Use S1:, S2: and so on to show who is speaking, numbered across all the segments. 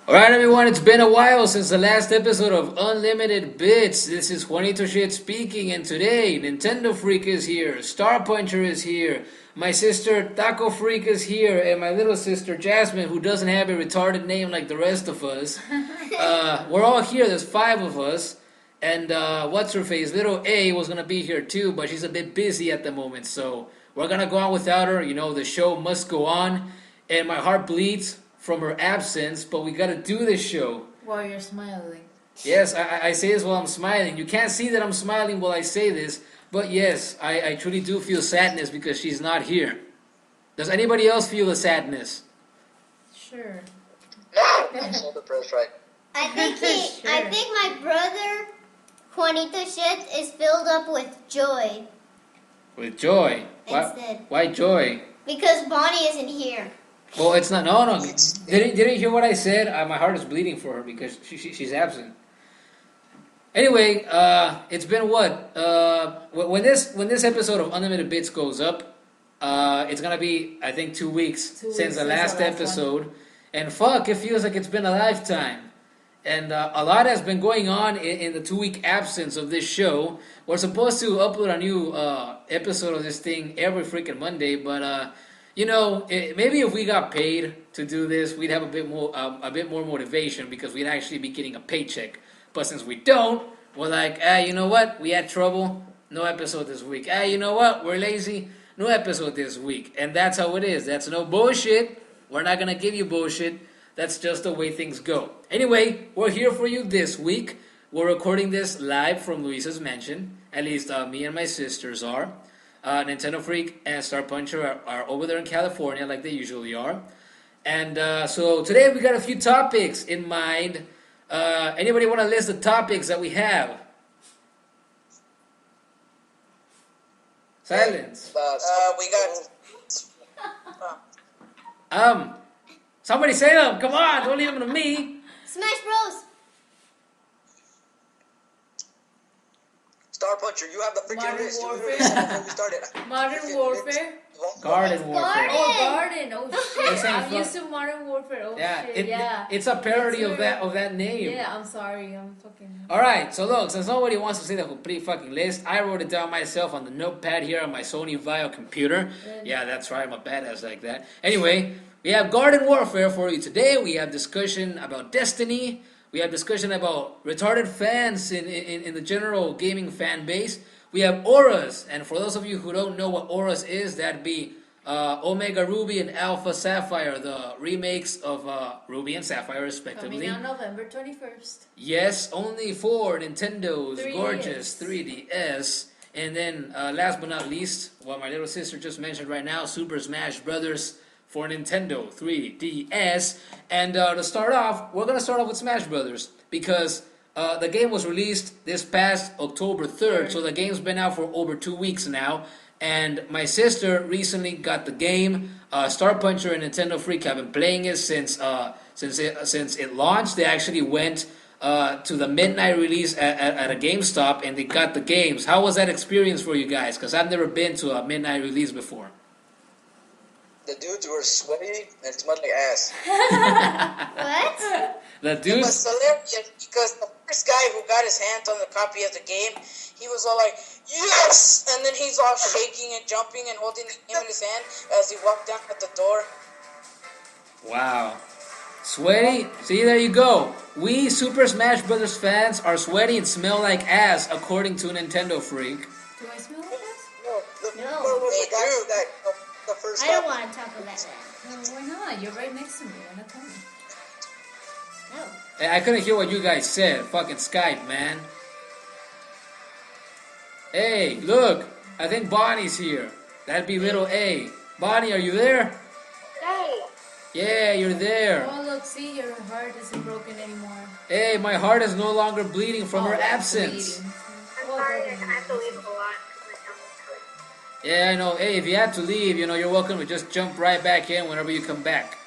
S1: Alright, everyone, it's been a while since the last episode of Unlimited Bits. This is Juanito Shit speaking, and today Nintendo Freak is here, Star Puncher is here, my sister Taco Freak is here, and my little sister Jasmine, who doesn't have a retarded name like the rest of us. We're all here, there's five of us, and what's her face? Little A was gonna be here too, but she's a bit busy at the moment, so we're gonna go on without her. You know, the show must go on, and my heart bleeds from her absence, but we gotta do this show.
S2: While you're smiling.
S1: Yes, I say this while I'm smiling. You can't see that I'm smiling while I say this, but yes, I truly do feel sadness because she's not here. Does anybody else feel the sadness?
S2: Sure.
S3: No, I'm so depressed right
S4: I think
S2: Sure.
S4: I think my brother Juanito Shit is filled up with joy
S1: With joy.
S4: instead.
S1: Why joy?
S4: Because Bonnie isn't here.
S1: Well, it's not. No. Didn't you hear what I said? My heart is bleeding for her because she's absent. Anyway, it's been what? When this episode of Unlimited Bits goes up, it's gonna be I think 2 weeks since the last episode, and fuck, it feels like it's been a lifetime. And a lot has been going on in the 2 week absence of this show. We're supposed to upload a new episode of this thing every freaking Monday, but you know, maybe if we got paid to do this, we'd have a bit more motivation because we'd actually be getting a paycheck. But since we don't, we're like, you know what? We had trouble, no episode this week. You know what? We're lazy, no episode this week. And that's how it is. That's no bullshit. We're not gonna give you bullshit. That's just the way things go. Anyway, we're here for you this week. We're recording this live from Luisa's mansion. At least me and my sisters are. Nintendo Freak and Star Puncher are over there in California like they usually are. And so today we got a few topics in mind. Anybody want to list the topics that we have? Silence.
S3: We got.
S1: Somebody say them. Come on, don't leave them to me.
S4: Smash Bros.
S3: Star Puncher, you have the freaking
S2: Modern
S3: list. You
S2: Warfare.
S3: literally said before we started.
S2: Modern Warfare.
S1: Garden Warfare.
S2: Oh, Garden. Oh
S1: They
S2: shit.
S1: say
S2: I'm
S1: fuck.
S2: used to Modern Warfare. Oh
S1: Yeah,
S2: shit. Yeah.
S1: it's a parody
S2: It's
S1: of that name.
S2: Yeah, I'm sorry. I'm fucking.
S1: Alright, so look, since nobody wants to see the complete fucking list, I wrote it down myself on the notepad here on my Sony Vaio computer. Yeah, that's right, I'm a badass like that. Anyway, we have Garden Warfare for you today. We have discussion about Destiny. We have discussion about retarded fans in the general gaming fan base. We have Auras, and for those of you who don't know what Auras is, that'd be Omega Ruby and Alpha Sapphire, the remakes of Ruby and Sapphire respectively.
S2: Coming out November 21st.
S1: Yes, only for Nintendo's
S2: 3DS.
S1: gorgeous 3DS. And then, last but not least, what my little sister just mentioned right now, Super Smash Brothers for Nintendo 3DS. And to start off, we're going to start off with Smash Brothers because the game was released this past October 3rd, so the game's been out for over 2 weeks now. And my sister recently got the game. Star Puncher and Nintendo Freak have been playing it since it launched. They actually went to the midnight release at a GameStop and they got the games. How was that experience for you guys? Because I've never been to a midnight release before.
S3: The dudes were sweaty and smelled like ass.
S4: What?
S1: The
S3: It
S1: dude.
S3: was hilarious because the first guy who got his hands on the copy of the game, he was all like, yes! And then he's all shaking and jumping and holding the game in his hand as he walked down at the door.
S1: Wow. Sweaty? See, there you go. We Super Smash Brothers fans are sweaty and smell like ass, according to Nintendo Freak.
S2: Do I smell like this?
S4: No.
S3: They do that. The first
S4: I don't
S3: copy.
S4: want to talk about that.
S2: No, why not? You're right next to me. Why not tell me?
S4: No.
S1: Hey, I couldn't hear what you guys said. Fucking Skype, man. Hey, look. I think Bonnie's here. That'd be little A. Bonnie, are you there?
S4: Hey.
S1: Yeah, you're there.
S2: Oh, look, see, your heart isn't broken anymore.
S1: Hey, my heart is no longer bleeding from her
S2: that's
S1: absence.
S2: bleeding.
S5: I'm sorry, I have to leave a lot because my family's coming.
S1: Yeah, I know. Hey, if you have to leave, you know, you're welcome to just jump right back in whenever you come back.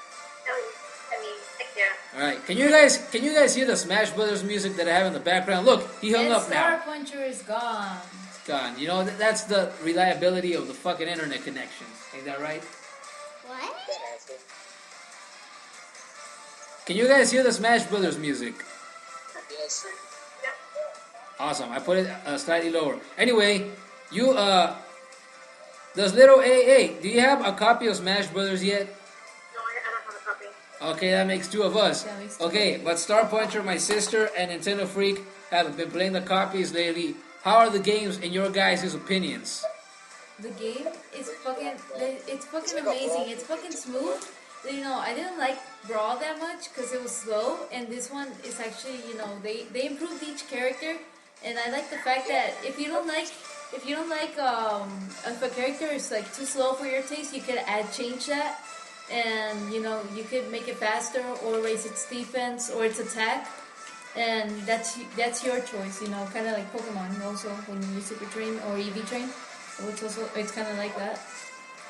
S5: Yeah.
S1: Alright, can you guys hear the Smash Brothers music that I have in the background? Look, he hung
S2: And
S1: up
S2: Star
S1: now.
S2: Puncher is gone.
S1: It's gone. You know, that's the reliability of the fucking internet connection. Ain't that right?
S4: What?
S3: That asshole.
S1: Can you guys hear the Smash Brothers music?
S3: Yes.
S1: Awesome. I put it slightly lower. Anyway, you does little AA? Do you have a copy of Smash Brothers yet?
S5: No, I don't have a copy.
S1: Okay, that makes two of us.
S2: That makes two.
S1: Okay, but Star Puncher, my sister, and Nintendo Freak have been playing the copies lately. How are the games in your guys' opinions?
S2: The game is it's fucking amazing. It's fucking smooth. You know, I didn't like Brawl that much because it was slow, and this one is actually, you know, they improved each character, and I like the fact that if you don't like if a character is like too slow for your taste, you could change that, and you know you could make it faster or raise its defense or its attack, and that's your choice. You know, kind of like Pokemon also when you use Super Train or EV Train, it's kind of like that.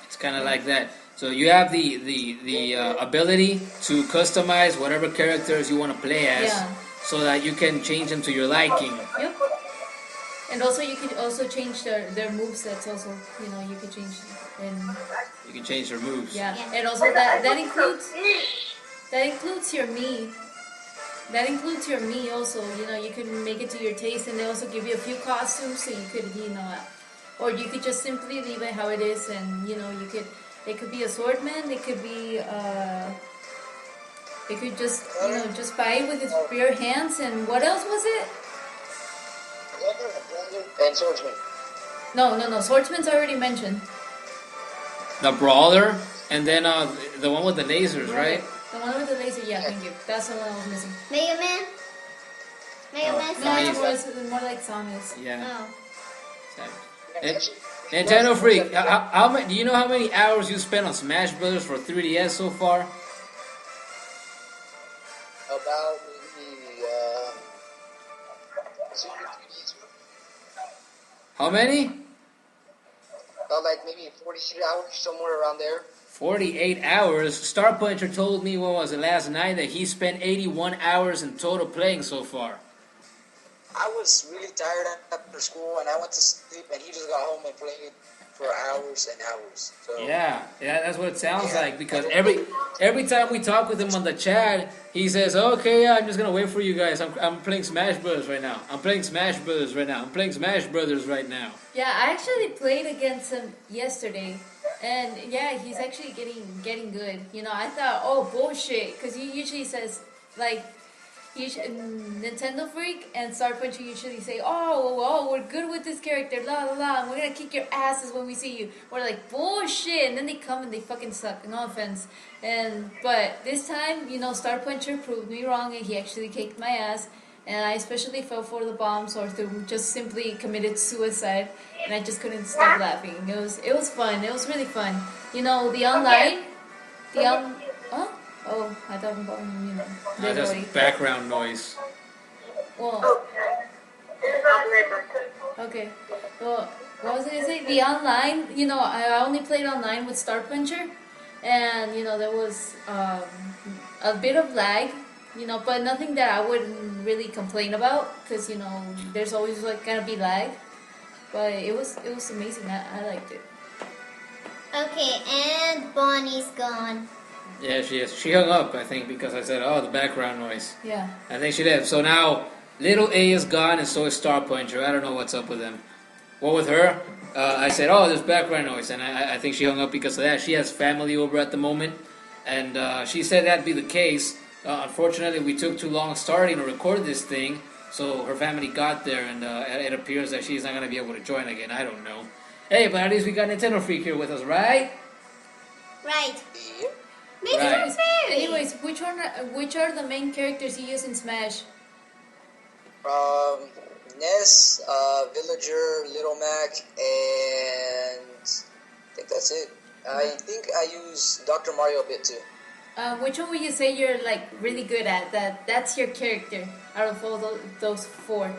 S1: It's kind of like that. So you have the ability to customize whatever characters you want to play as,
S2: Yeah.
S1: so that you can change them to your liking.
S2: Yep. And also you could also change their movesets also. You know, you could change and
S1: You can change their moves.
S2: yeah.
S4: Yeah.
S2: And also that includes your me. That includes your me also. You know, you can make it to your taste, and they also give you a few costumes so you could, you know, or you could just simply leave it how it is, and you know, it could be a swordman, it could be it could just, you know, just fight with his bare hands, and what else was it?
S3: And swordsman.
S2: No, swordsman's already mentioned.
S1: The brawler, and then the one with the lasers, right?
S2: The one with the laser, yeah, thank you. That's the one I was missing.
S4: Mega Man? Mega
S1: Oh,
S4: Man
S2: No, it
S4: style?
S2: was more like Samus.
S1: Yeah.
S4: Oh.
S1: Nintendo Freak, how many? Do you know how many hours you spent on Smash Brothers for 3DS so far?
S3: About maybe 2 or 3 days.
S1: How many?
S3: About like maybe 48 hours, somewhere around there.
S1: 48 hours. Star Puncher told me, what was it, last night, that he spent 81 hours in total playing so far.
S3: I was really tired after school, and I went to sleep, and he just got home and played for hours and hours. So
S1: Yeah, that's what it sounds like, because every time we talk with him on the chat, he says, okay, yeah, I'm just gonna wait for you guys. I'm playing Smash Brothers right now. I'm playing Smash Brothers right now. I'm playing Smash Brothers right now.
S2: Yeah, I actually played against him yesterday, and yeah, he's actually getting good. You know, I thought, oh bullshit, because he usually says like. Nintendo Freak and Star Puncher usually say, oh, we're good with this character, la la la, and we're gonna kick your asses when we see you. We're like, bullshit, and then they come and they fucking suck, no offense. But this time, you know, Star Puncher proved me wrong, and he actually kicked my ass, and I especially fell for the bombs or just simply committed suicide, and I just couldn't stop laughing. It was fun, it was really fun. You know, huh? Oh, I thought about, you know,
S1: That's
S2: literally.
S1: background noise.
S2: Well,
S5: I'll be right back.
S2: okay. Well, what was I gonna say? The online, you know, I only played online with Star Puncher, and you know there was a bit of lag, you know, but nothing that I wouldn't really complain about, because you know there's always like gonna be lag, but it was amazing. I liked it.
S4: Okay, and Bonnie's gone.
S1: Yeah, she is. She hung up, I think, because I said, oh, the background noise.
S2: Yeah.
S1: I think she left. So now, Little A is gone, and so is Star Puncher. I don't know what's up with them. What with her? I said, oh, there's background noise, and I think she hung up because of that. She has family over at the moment, and she said that'd be the case. Unfortunately, we took too long starting to record this thing, so her family got there, and it appears that she's not going to be able to join again. I don't know. Hey, but at least we got Nintendo Freak here with us, right?
S4: Right.
S3: Yep.
S4: Mr.
S1: Right.
S4: Fairy.
S2: Anyways, which are the main characters you use in Smash?
S3: Ness, Villager, Little Mac, and I think that's it. I think I use Dr. Mario a bit too.
S2: Which one would you say you're like really good at? That's your character out of all those four.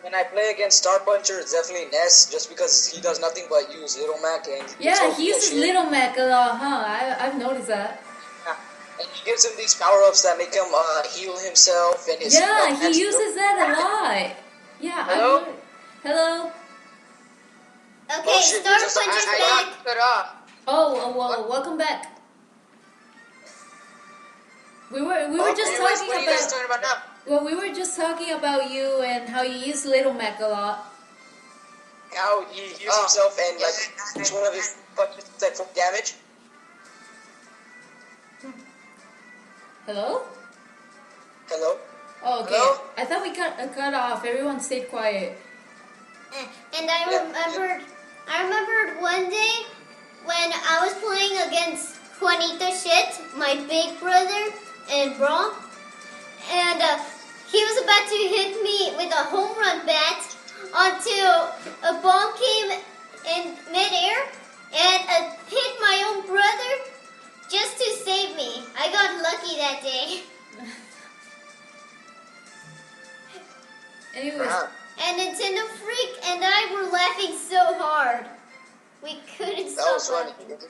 S3: When I play against Star Puncher, it's definitely Ness, just because he does nothing but use Little Mac and
S2: Yeah, he uses Little Mac a lot, huh? I've noticed that.
S3: Yeah. And he gives him these power-ups that make him heal himself and his.
S2: Yeah, he uses that a lot. Yeah.
S3: Hello?
S2: Hello.
S4: Okay,
S3: Oh, shit,
S4: Star
S3: just-
S4: Puncher's
S3: I
S4: back.
S3: got cut off.
S2: Oh, well, welcome back. We were just
S3: anyways,
S2: talking
S3: what are you guys
S2: about.
S3: talking about now?
S2: Well, we were just talking about you and how you use Little Mac a lot.
S6: How he used himself and like each one of his punches like for damage.
S2: Hello?
S6: Hello?
S2: Oh, okay.
S3: Hello?
S2: I thought we cut off. Everyone stayed quiet.
S4: And I remembered one day when I was playing against Juanito Shit, my big brother in Brawl, and he was about to hit me with a home run bat until a ball came in midair and hit my own brother just to save me. I got lucky that day.
S2: Anyways,
S4: And Nintendo Freak and I were laughing so hard. We couldn't
S6: That was
S4: stop
S6: funny.
S4: laughing. It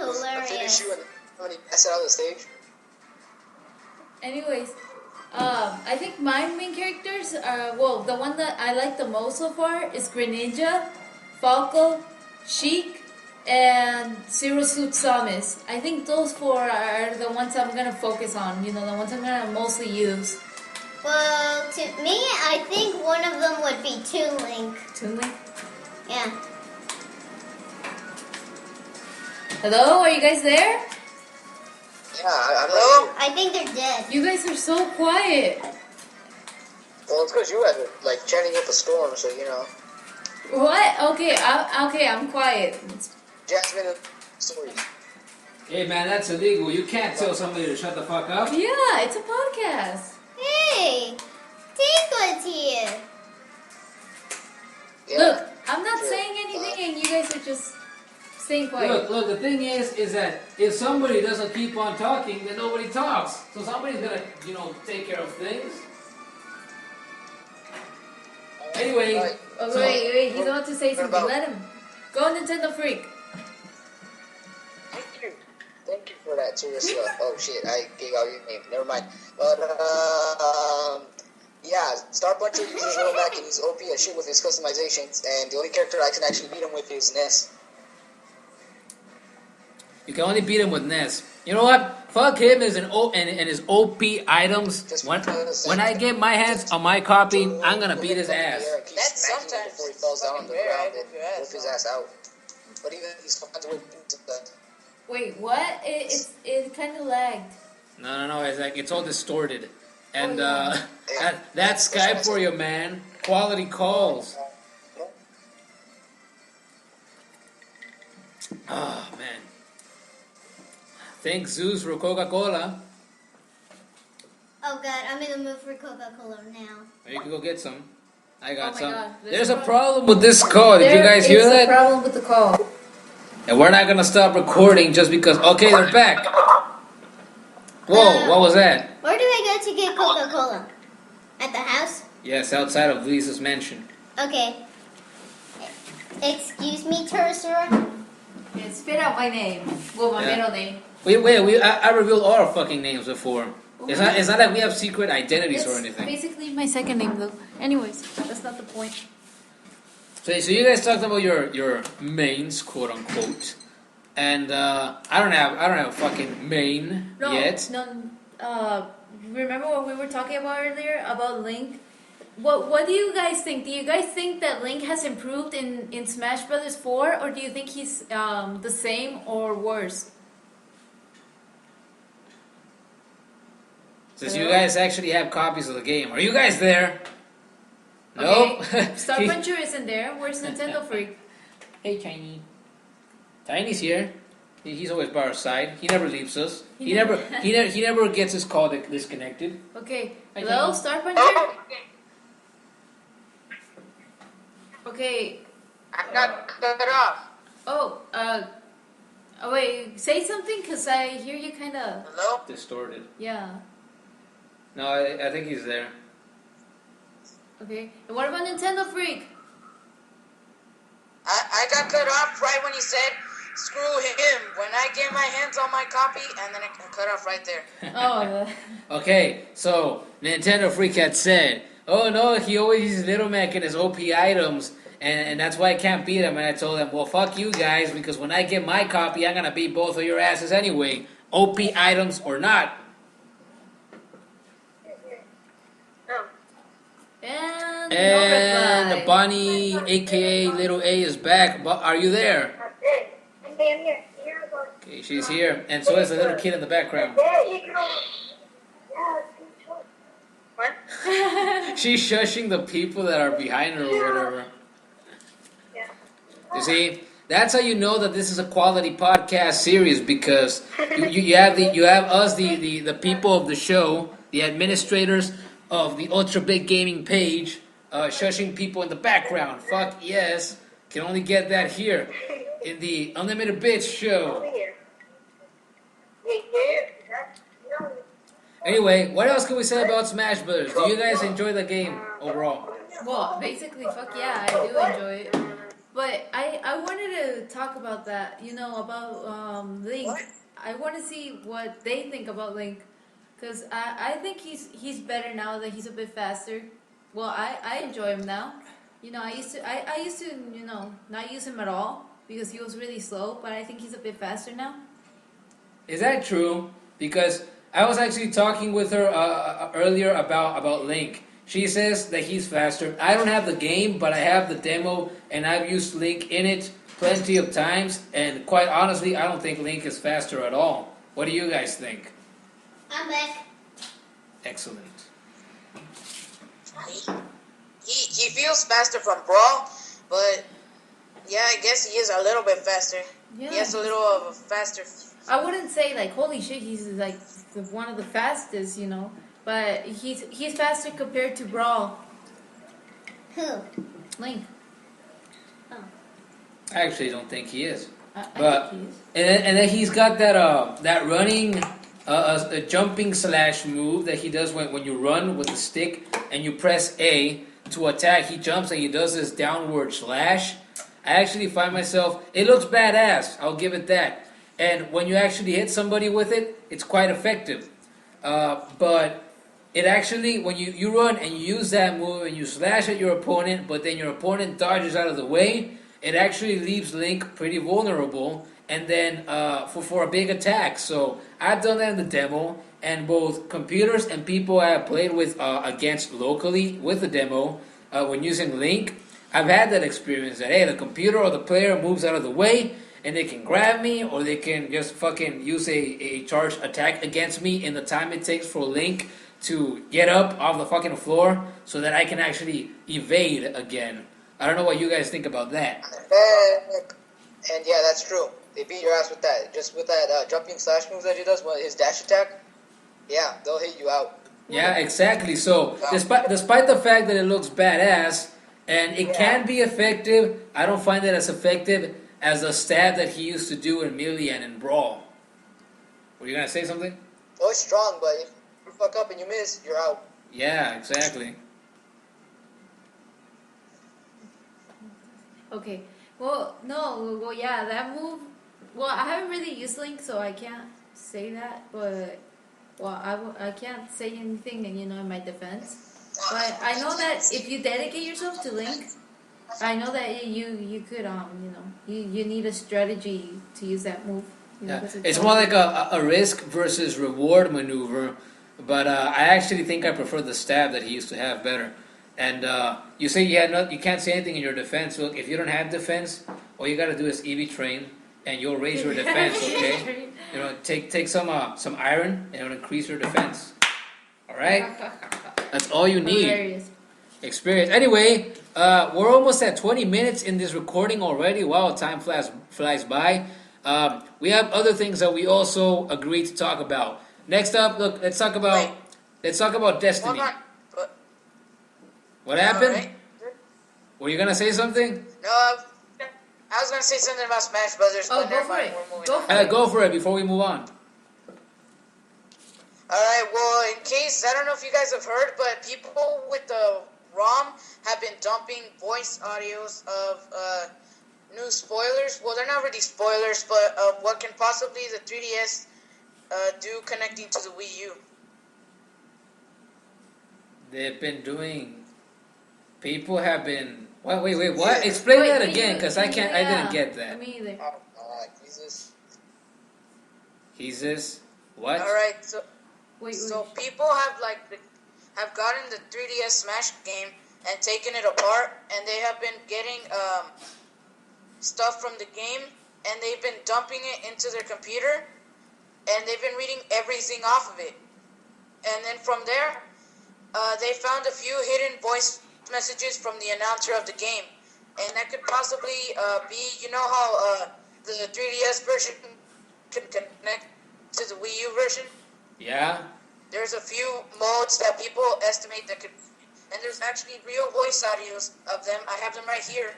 S4: was
S6: I finished
S4: hilarious.
S6: you and when he passed out of the stage.
S2: anyways, I think my main characters are, well, the one that I like the most so far is Greninja, Falco, Sheik, and Zero Suit Samus. I think those four are the ones I'm gonna focus on, the ones I'm gonna mostly use.
S4: Well, to me, I think one of them would be Toon Link.
S2: Toon Link?
S4: Yeah.
S2: Hello, are you guys there?
S6: Yeah, I'm
S3: Hello?
S6: like,
S4: I think they're dead.
S2: You guys are so quiet.
S6: well, it's because you guys are like chatting up a storm, so you know.
S2: What? Okay, I'm quiet.
S6: Jasmine stories.
S1: Hey man, that's illegal. You can't tell somebody to shut the fuck up.
S2: Yeah, it's a podcast.
S4: Hey, Tinkle's here.
S6: Yeah.
S2: Look, I'm not
S6: Sure.
S2: saying anything and you guys are just staying quiet.
S1: Look, the thing is that if somebody doesn't keep on talking, then nobody talks. So somebody's gonna, take care of things. Anyway,
S6: Alright.
S2: Oh,
S1: so-
S2: wait, he's about to say
S6: What
S2: something.
S6: about-
S2: Let him. Go, Nintendo Freak.
S6: Thank you for that serious stuff. Oh shit, I gave out your name. Never mind. But yeah, Star Puncher uses Little Mac and he's OP as shit with his customizations, and the only character I can actually beat him with is Ness.
S1: you can only beat him with Ness. You know what? Fuck him and his OP items.
S6: Just
S1: When
S6: because-
S1: I get my hands on my copy, I'm gonna beat his ass.
S3: That's sometimes
S6: before he falls down on the
S3: fucking rare.
S6: ground
S3: I
S6: and
S3: whip your ass,
S6: whip his
S3: though.
S6: ass out. But even he's finds a way to that.
S2: Wait, what? It kind of lagged.
S1: No. It's all distorted. And
S2: Oh, yeah.
S1: that's Skype for you, man. Quality calls. Oh man. Thanks Zeus for Coca-Cola.
S4: Oh God, I'm in the mood for Coca-Cola now.
S1: Or you can go get some. I got
S2: Oh my
S1: some.
S2: God,
S1: There's a problem with this call. Did you guys hear
S2: There is a
S1: that?
S2: problem with the call.
S1: And we're not gonna stop recording just because. Okay, they're back. Whoa, what was that?
S4: Where do I go to get Coca-Cola? At the house?
S1: Yes, outside of Lisa's mansion.
S4: Okay. Excuse me, Tercera?
S2: Yeah, spit out my name. Well, my
S1: Yeah.
S2: middle name.
S1: I revealed all our fucking names before. It's not like we have secret identities or
S2: It's
S1: anything.
S2: basically my second name, though. Anyways, that's not the point.
S1: So you guys talked about your mains, quote unquote, and I don't have a fucking main
S2: No,
S1: yet.
S2: no. Remember what we were talking about earlier about Link? What do you guys think? Do you guys think that Link has improved in Smash Brothers 4, or do you think he's the same or worse?
S1: Since you guys actually have copies of the game, are you guys there? Nope.
S2: Okay. Star Puncher isn't there. Where's Nintendo Freak?
S1: Hey, Tiny. Tiny's here. He's always by our side. He never leaves us.
S2: He
S1: He
S2: never-
S1: never gets his call disconnected.
S2: Okay.
S1: Hi,
S2: Hello,
S1: Tiny.
S2: Star Puncher.
S3: Oh,
S2: Okay.
S3: I got cut off.
S2: Oh, wait. Say something, cause I hear you kind of.
S3: Hello?
S1: Distorted.
S2: Yeah.
S1: No, I think he's there.
S2: Okay. And what about Nintendo Freak?
S3: I got cut off right when he said, screw him. When I get my hands on my copy, and then it cut off right there.
S2: Oh.
S1: Okay, so Nintendo Freak had said, "Oh no, he always uses Little Mac in his OP items, and that's why I can't beat him." And I told him, "Well, fuck you guys, because when I get my copy, I'm gonna beat both of your asses anyway." OP items or not.
S5: Oh.
S2: And no
S1: And
S2: reply.
S1: Bonnie, aka Little A, is back. But are you there?
S5: Okay, I'm here. Here we go.
S1: Okay, she's here, and so is the little kid in the background.
S5: There you go. Yeah, it's short. What?
S1: She's shushing the people that are behind her or whatever.
S5: Yeah.
S1: You see, that's how you know that this is a quality podcast series, because you have us, the people of the show, the administrators of the Ultra Big Gaming page, shushing people in the background. Fuck yes, can only get that here in the Unlimited Bitch show.
S5: Over here. Yeah. No.
S1: Anyway, what else can we say about Smash Brothers? Do you guys enjoy the game overall?
S2: Well, basically, fuck yeah, I do enjoy it. But I wanted to talk about that, about Link. I want to see what they think about Link, because I think he's better now that he's a bit faster. Well, I enjoy him now. I used to not use him at all because he was really slow, but I think he's a bit faster now.
S1: Is that true? Because I was actually talking with her earlier about Link. She says that he's faster. I don't have the game, but I have the demo, and I've used Link in it plenty of times. And quite honestly, I don't think Link is faster at all. What do you guys think?
S4: I'm back.
S1: Excellent.
S3: He feels faster from Brawl, but yeah, I guess he is a little bit faster.
S2: Yeah.
S3: He has a little of a faster.
S2: I wouldn't say like holy shit, he's like one of the fastest, but he's faster compared to Brawl.
S4: Who?
S2: Link.
S1: I actually don't think he is.
S2: I
S1: But
S2: think he is.
S1: and then he's got that running a jumping slash move that he does when you run with the stick and you press A to attack. He jumps and he does this downward slash. I actually find myself, it looks badass, I'll give it that. And when you actually hit somebody with it, it's quite effective. But it actually, when you run and you use that move and you slash at your opponent, but then your opponent dodges out of the way, it actually leaves Link pretty vulnerable, and then for a big attack. So I've done that in the demo, and both computers and people I have played with against locally with the demo, when using Link, I've had that experience that, hey, the computer or the player moves out of the way, and they can grab me, or they can just fucking use a charged attack against me in the time it takes for Link to get up off the fucking floor so that I can actually evade again. I don't know what you guys think about that.
S6: And yeah, that's true. They beat your ass with that. Just with that jumping slash moves that he does, his dash attack. Yeah, they'll hit you out.
S1: Yeah, exactly. So despite the fact that it looks badass and it can be effective, I don't find it as effective as the stab that he used to do in Melee and in Brawl. Were you gonna say something?
S6: Oh, it's strong, but if you fuck up and you miss, you're out.
S1: Yeah, exactly.
S2: Okay. Well, no. Well, yeah, that move. Well, I haven't really used Link, so I can't say that. But I can't say anything, in my defense. But I know that if you dedicate yourself to Link, I know that you could you need a strategy to use that move.
S1: Yeah.
S2: 'Cause
S1: It's more like a risk versus reward maneuver. But I actually think I prefer the stab that he used to have better. And you say you can't say anything in your defense. Look, if you don't have defense, all you got to do is EV train, and you'll raise your defense. Okay, take some iron, and it'll increase your defense. All right, that's all you need.
S2: Hilarious.
S1: Experience. Anyway, we're almost at 20 minutes in this recording already. Wow, time flies by. We have other things that we also agreed to talk about. Next up, look, let's talk about Destiny.
S3: Hold on.
S1: What happened?
S3: Alright.
S1: Were you gonna say something?
S3: No, I was gonna say something about Smash Brothers,
S2: Oh,
S3: but
S2: go
S3: never
S2: for
S3: mind.
S2: it.
S3: We're moving
S2: Go
S3: on.
S2: for it.
S1: Go for it before we move on.
S3: Alright, well, in case, I don't know if you guys have heard, but people with the ROM have been dumping voice audios of new spoilers. Well, they're not really spoilers, but what can possibly the 3DS do connecting to the Wii U.
S1: They've been doing. People have been. Wait. What? Explain that again, because I didn't get that.
S2: Me either.
S6: Oh, God, Jesus.
S1: He's this what?
S3: All right, so
S2: Wait.
S3: people have gotten the 3DS Smash game and taken it apart, and they have been getting stuff from the game, and they've been dumping it into their computer, and they've been reading everything off of it. And then from there, they found a few hidden voice messages from the announcer of the game, and that could possibly be, you know how the 3DS version can connect to the Wii U version?
S1: Yeah.
S3: There's a few modes that people estimate that could, and there's actually real voice audios of them. I have them right here.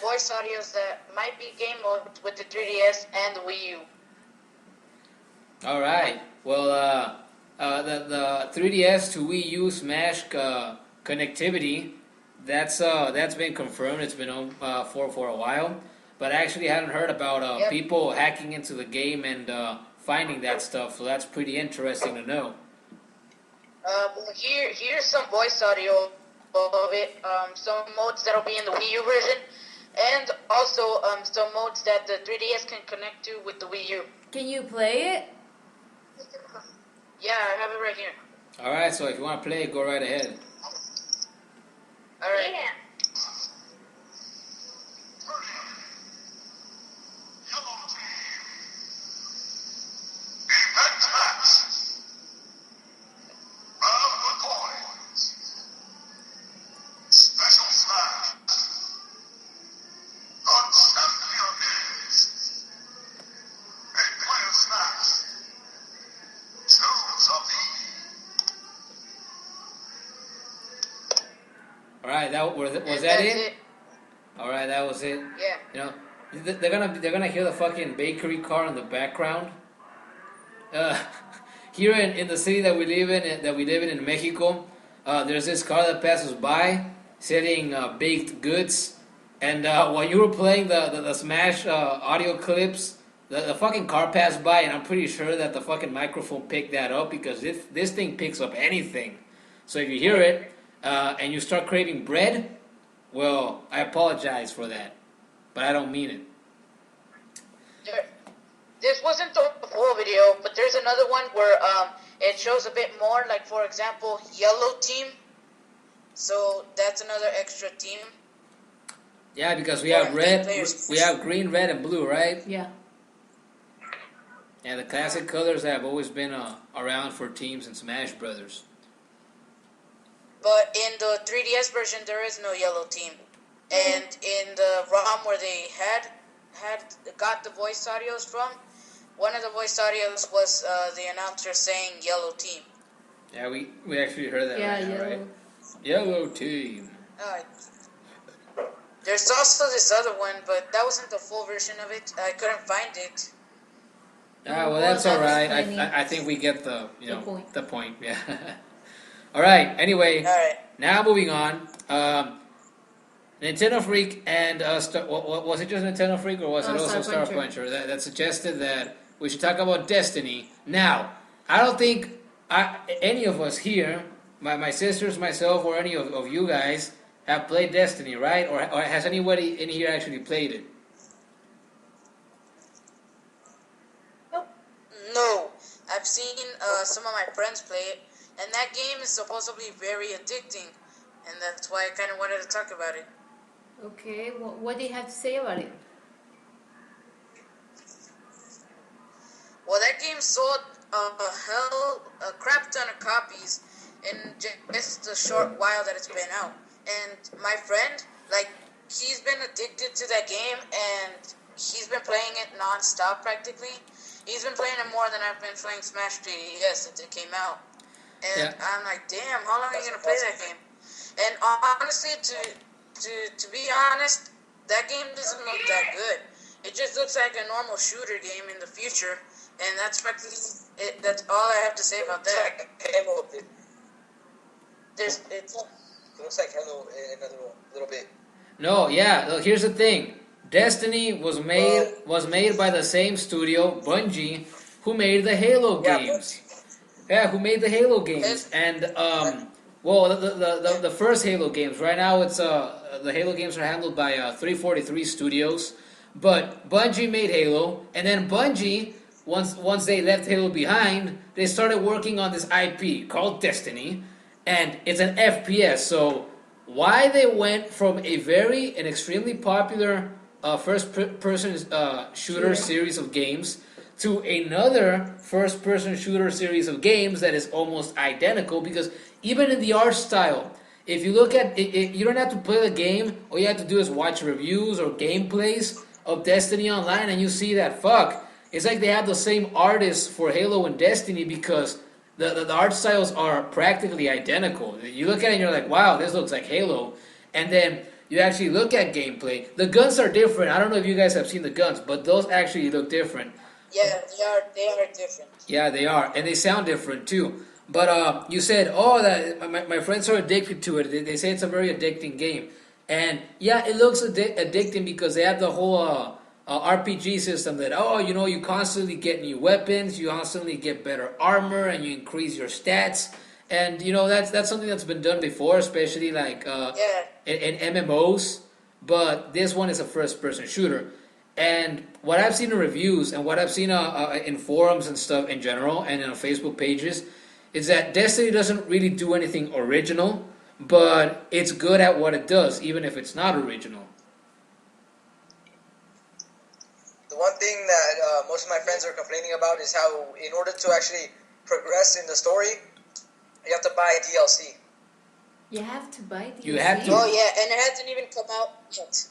S3: Voice audios that might be game mode with the 3DS and the Wii U.
S1: All right. Well, the 3DS to Wii U Smash connectivity, that's been confirmed. It's been on for a while, but I actually hadn't heard about people hacking into the game and finding that stuff. So that's pretty interesting to know.
S3: Here's some voice audio of it. Some modes that'll be in the Wii U version, and also some modes that the 3DS can connect to with the Wii U.
S2: Can you play it?
S3: Yeah, I have it right here.
S1: All right. So if you want to play, go right ahead.
S3: All right.
S5: Yeah.
S1: All right. That was
S3: And
S1: that
S3: that's
S1: it? All right. That was it.
S3: Yeah.
S1: You know, they're gonna hear the fucking bakery car in the background. Here in the city that we live in Mexico, there's this car that passes by selling baked goods, and while you were playing the Smash audio clips, the fucking car passed by, and I'm pretty sure that the fucking microphone picked that up because this thing picks up anything. So if you hear it and you start craving bread, well, I apologize for that, but I don't mean it.
S3: This wasn't the full video, but there's another one where it shows a bit more. Like, for example, yellow team. So that's another extra team.
S1: Yeah, because we have red,
S3: players.
S1: we have green, red, and blue, right?
S2: Yeah.
S1: Yeah, the classic colors that have always been around for teams in Smash Brothers.
S3: But in the 3DS version, there is no yellow team. And in the ROM where they got the voice audios from, one of the voice audios was the announcer saying yellow team.
S1: Yeah, we actually heard that
S2: Yeah,
S1: right now,
S2: yellow.
S1: right? Yellow team.
S3: There's also this other one, but that wasn't the full version of it. I couldn't find it.
S1: Ah, well,
S2: Well,
S1: that's
S2: that
S1: all
S2: was
S1: right.
S2: funny.
S1: I think we get the
S2: point.
S1: the point. Yeah. All right. Anyway,
S3: All right.
S1: now moving on. Nintendo Freak and was it just Nintendo Freak or was it also Star Puncher that suggested that we should talk about Destiny? Now, I don't think any of us here, my sisters, myself, or any of you guys have played Destiny, right? Or has anybody in here actually played it?
S3: No. I've seen some of my friends play it, and that game is supposedly very addicting, and that's why I kind of wanted to talk about it.
S2: Okay. What do you have to say about it?
S3: Well, that game sold a crap ton of copies in just a short while that it's been out. And my friend, he's been addicted to that game, and he's been playing it non-stop practically. He's been playing it more than I've been playing Smash 3DS since it came out. And
S1: Yeah.
S3: I'm like, damn, how long are you going to play that game? And honestly, to be honest, that game doesn't look that good. It just looks like a normal shooter game in the future, and that's practically it. That's all I have to say about that.
S6: Halo.
S3: It
S6: looks like Halo in a little bit.
S1: No, yeah. Look, here's the thing. Destiny was made by the same studio, Bungie, who made the Halo games. Yeah, who made the Halo games. And well, the first Halo games. Right now, it's the Halo games are handled by 343 Studios. But Bungie made Halo, and then Bungie once they left Halo behind, they started working on this IP called Destiny, and it's an FPS. So why they went from an extremely popular person shooter series of games to another first person shooter series of games that is almost identical, because even in the art style, if you look at it, you don't have to play the game. All you have to do is watch reviews or gameplays of Destiny Online, and you see that fuck, it's like they have the same artists for Halo and Destiny, because the art styles are practically identical. You look at it and you're like, wow, this looks like Halo. And then you actually look at gameplay. The guns are different. I don't know if you guys have seen the guns, but those actually look different.
S3: Yeah, they are different.
S1: Yeah, they are. And they sound different too. But you said, oh, that my friends are addicted to it. They say it's a very addicting game. And yeah, it looks addicting because they have the whole RPG system that, oh, you constantly get new weapons, you constantly get better armor, and you increase your stats. And that's something that's been done before, especially like in MMOs. But this one is a first-person shooter. And what I've seen in reviews and what I've seen in forums and stuff in general and on Facebook pages is that Destiny doesn't really do anything original, but it's good at what it does, even if it's not original.
S6: The one thing that most of my friends are complaining about is how, in order to actually progress in the story, you have to buy DLC.
S2: You have to buy DLC.
S1: You have to.
S3: Oh yeah, and it hasn't even come out yet.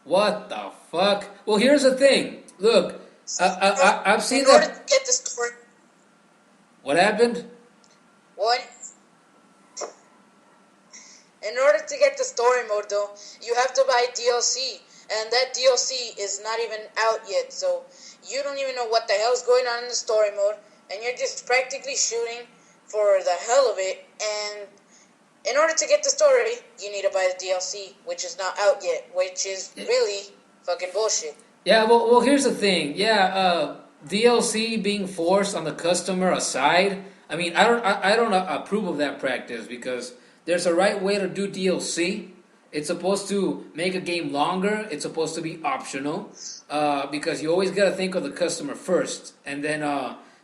S1: What the fuck? Well, here's the thing. Look, I've seen
S3: In order
S1: that.
S3: to get the story,
S1: What happened?
S3: one. In order to get the story mode, though, you have to buy DLC, and that DLC is not even out yet. So you don't even know what the hell's going on in the story mode, and you're just practically shooting for the hell of it. And in order to get the story, you need to buy the DLC, which is not out yet, which is really fucking bullshit.
S1: Yeah, well, here's the thing. Yeah, DLC being forced on the customer aside. I mean, I don't approve of that practice, because there's a right way to do DLC. It's supposed to make a game longer. It's supposed to be optional, because you always got to think of the customer first, and then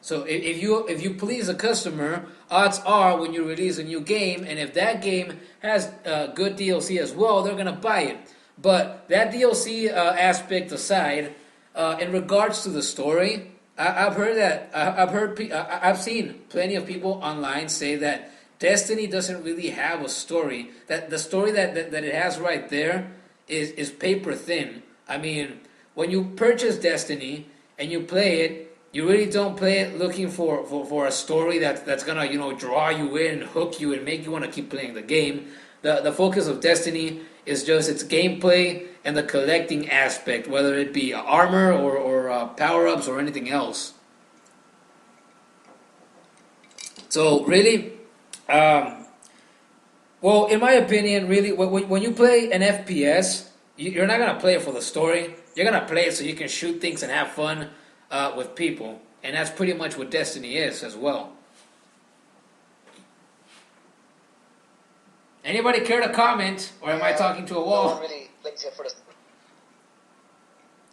S1: so if you please the customer, odds are when you release a new game, and if that game has good DLC as well, they're gonna buy it. But that DLC aspect aside, in regards to the story, I've seen plenty of people online say that Destiny doesn't really have a story. That the story that it has right there is paper thin. I mean, when you purchase Destiny and you play it, you really don't play it looking for a story that's gonna draw you in, hook you, and make you want to keep playing the game. The focus of Destiny is just its gameplay and the collecting aspect, whether it be armor or power-ups or anything else. So really, well, in my opinion, really, when you play an FPS, you're not gonna play it for the story. You're gonna play it so you can shoot things and have fun with people, and that's pretty much what Destiny is as well. Anybody care to comment, or am I talking to a
S6: No
S1: wall?
S6: one really plays it for the story.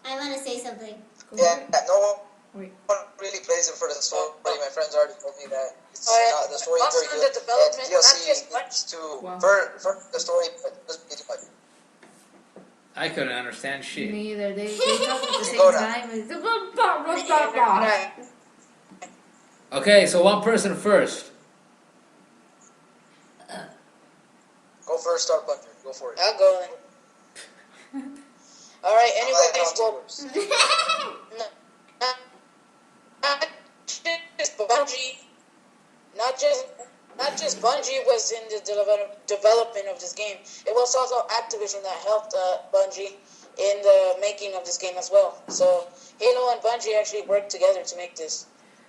S4: I want to say something.
S6: Yeah, no
S2: Wait.
S6: one really plays it for the story. My friends already told me that it's not, the story is
S3: Also
S6: very
S3: in
S6: good.
S3: the development,
S6: And
S3: not
S6: DLC
S3: just much.
S6: is to
S2: Wow.
S6: further the story, but it doesn't really much.
S1: I couldn't understand shit.
S2: Me either. They talk at the same
S6: Go now.
S2: time.
S3: Right.
S1: Okay, so one person first.
S6: Go first, Star Plunger. Go for it.
S3: I'll go then. All right. Anyways, well, no, not just Bungie, not just Bungie was in the development of this game. It was also Activision that helped Bungie in the making of this game as well. So Halo and Bungie actually worked together to make this.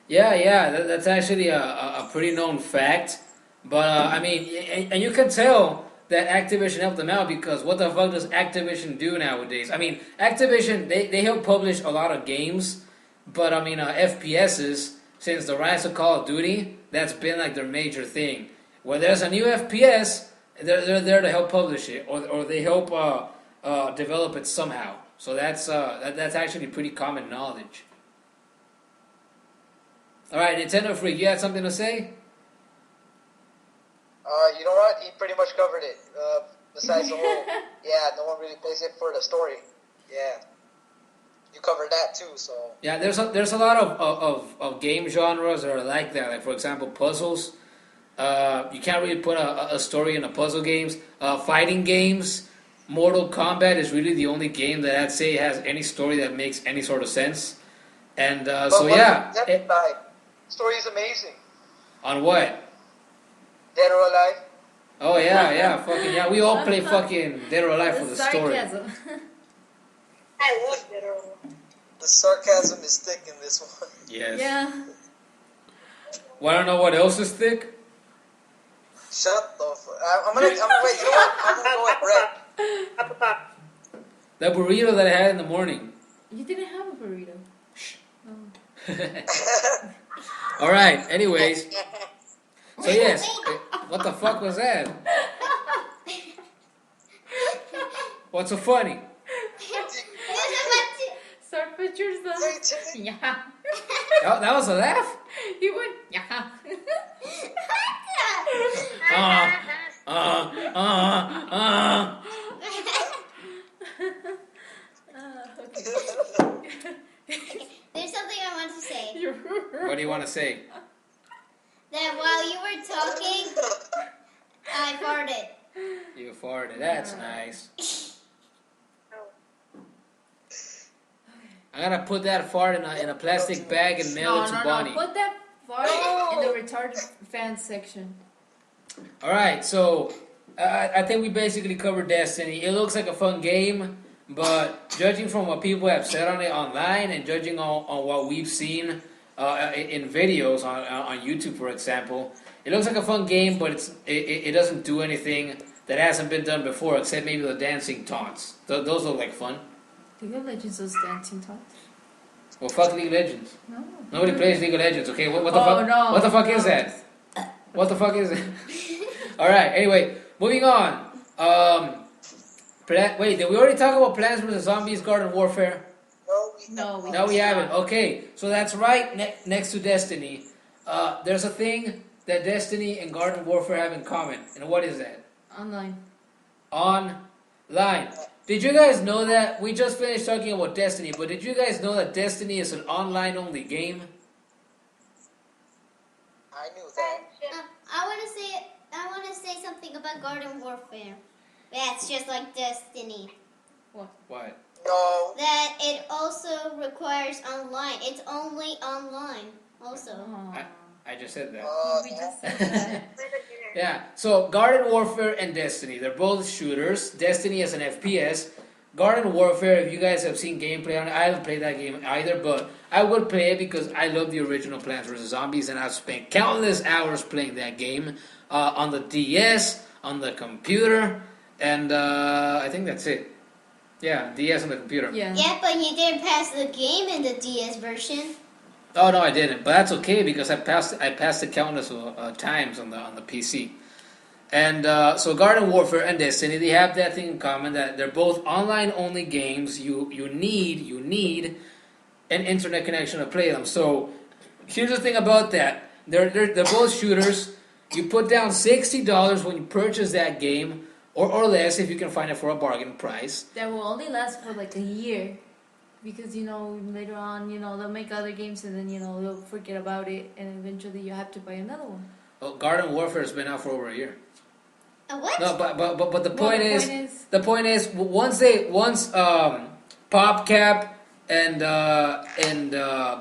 S1: Yeah, that's actually a pretty known fact. But I mean, and you can tell that Activision helped them out, because what the fuck does Activision do nowadays? I mean, Activision, they help publish a lot of games, but I mean, FPSs, since the rise of Call of Duty, that's been like their major thing. When there's a new FPS, they're there to help publish it, or they help develop it somehow. So that's actually pretty common knowledge. All right, Nintendo Freak, you had something to say?
S6: You know what? He pretty much covered it. Besides the whole, yeah, no one really plays it for the story. Yeah, you covered that too. So
S1: Yeah, there's a lot of game genres that are like that. Like for example, puzzles. You can't really put a story in a puzzle games. Fighting games. Mortal Kombat is really the only game that I'd say has any story that makes any sort of sense. And so yeah,
S6: story is amazing.
S1: on what?
S6: Dead or Alive.
S1: Oh yeah, fucking yeah. We all play fucking Dead or Alive for the story.
S2: sarcasm.
S5: I love Dead or Alive.
S6: The sarcasm is thick in this one.
S1: Yes.
S2: Yeah.
S1: Wanna know what else is thick?
S6: Shut the fuck. I'm gonna wait. You know what? I'm gonna go with Brett.
S5: Apple pop.
S1: The burrito that I had in the morning.
S2: You didn't have a burrito. Oh.
S1: All right. Anyways, so yes, what the fuck was that? What's so funny?
S2: Start pictures though. Yeah.
S1: Oh, that was a laugh.
S2: He went. Yeah.
S4: There's something I want to say.
S1: What do you want to say?
S4: That while you were talking, I farted.
S1: You farted. That's nice. I'm gonna put that fart in a plastic bag and mail it to Bonnie.
S2: Put that fart in the retarded fans section.
S1: All right, so I think we basically covered Destiny. It looks like a fun game, but judging from what people have said on it online and judging on what we've seen in videos on YouTube, for example, it looks like a fun game, but it doesn't do anything that hasn't been done before, except maybe the dancing taunts. Those look like fun.
S2: League of Legends was dancing taunts.
S1: Well, fuck League of Legends.
S2: No.
S1: Nobody plays League of Legends, okay? What the fuck?
S2: No.
S1: What the fuck is that? What the fuck is it? All right. Anyway, moving on. Wait, did we already talk about Plants vs Zombies: Garden Warfare? No, we haven't. Okay, so that's right next to Destiny. There's a thing that Destiny and Garden Warfare have in common, and what is that?
S2: Online.
S1: Online. Did you guys know that? We just finished talking about Destiny, but did you guys know that Destiny is an online-only game?
S6: I knew that.
S4: I want to say something about Garden Warfare. That's just like Destiny.
S1: What?
S6: No.
S4: That it also requires online. It's only online also.
S1: I just said that.
S2: We just said that.
S1: Yeah, so Garden Warfare and Destiny, they're both shooters. Destiny is an FPS. Garden Warfare, if you guys have seen gameplay on it, I haven't played that game either, but I would play it because I love the original Plants vs. Zombies, and I've spent countless hours playing that game on the DS, on the computer, and I think that's it. Yeah, DS on the computer.
S2: Yeah.
S4: Yeah, but you didn't pass the game in the DS version.
S1: Oh no, I didn't, but that's okay because I passed it countless times on the PC. And so Garden Warfare and Destiny, they have that thing in common that they're both online-only games. You need an internet connection to play them. So here's the thing about that: they're both shooters. You put down $60 when you purchase that game, or less if you can find it for a bargain price.
S2: That will only last for like a year. Because, later on, they'll make other games and then, they'll forget about it and eventually you have to buy another one.
S1: Well, Garden Warfare has been out for over a year.
S4: What?
S1: No, but the point is once PopCap and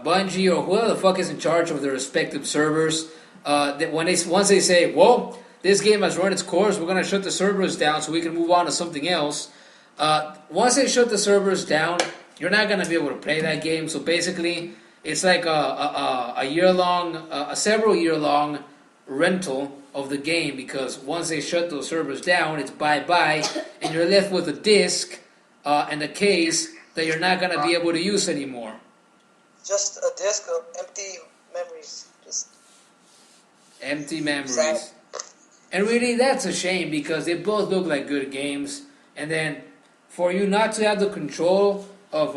S1: Bungie or whoever the fuck is in charge of their respective servers, once they say, well, this game has run its course, we're gonna shut the servers down so we can move on to something else. Once they shut the servers down, you're not gonna be able to play that game. So basically, it's like a several year long rental of the game, because once they shut those servers down, it's bye-bye, and you're left with a disc and a case that you're not going to be able to use anymore.
S6: Just a disc of empty memories. Just
S1: empty memories.
S6: Sad.
S1: And really, that's a shame, because they both look like good games, and then for you not to have the control of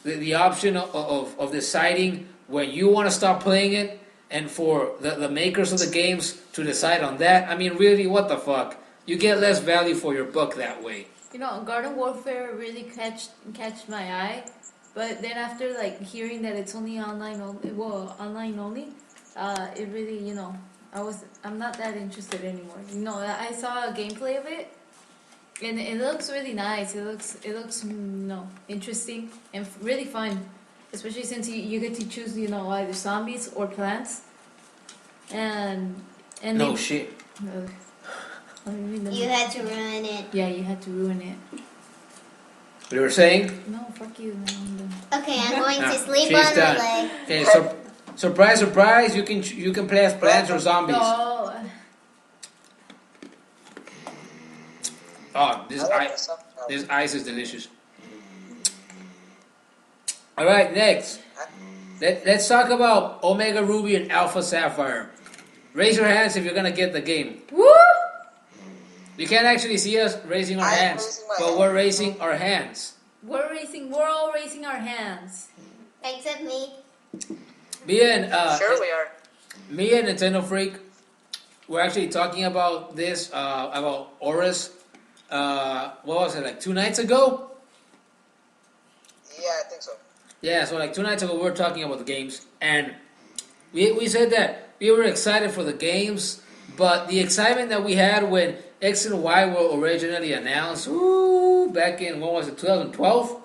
S1: the option of deciding when you want to stop playing it, and for the makers of the games to decide on that. I mean, really, what the fuck? You get less value for your buck that way.
S2: You know, Garden Warfare really catch my eye, but then after like hearing that it's only online only, it really, you know, I'm not that interested anymore. You know, I saw a gameplay of it, and it looks really nice. It looks you know, interesting and really fun, especially since you get to choose, you know, either zombies or plants, and
S1: No
S2: they,
S1: shit.
S4: You had to ruin it.
S2: yeah, you had to ruin it.
S1: You were saying?
S2: No, fuck you.
S4: Okay, I'm going to sleep
S1: She's
S4: on my
S1: done.
S4: leg.
S1: Okay, so surprise, surprise! You can play as plants or zombies.
S2: No.
S1: Oh, this ice is delicious. All right, next. Let's talk about Omega Ruby and Alpha Sapphire. Raise your hands if you're gonna get the game.
S2: Woo!
S1: You can't actually see us raising our hands, but we're raising our hands.
S2: We're all raising our hands.
S4: Except me.
S1: Me and
S3: Sure we are.
S1: me and Nintendo Freak, we're actually talking about this about Oris. What was it, like 2 nights ago?
S6: Yeah, I think so.
S1: Yeah, so like 2 nights ago we were talking about the games, and we said that we were excited for the games, but the excitement that we had when X and Y were originally announced, back in, what was it, 2012?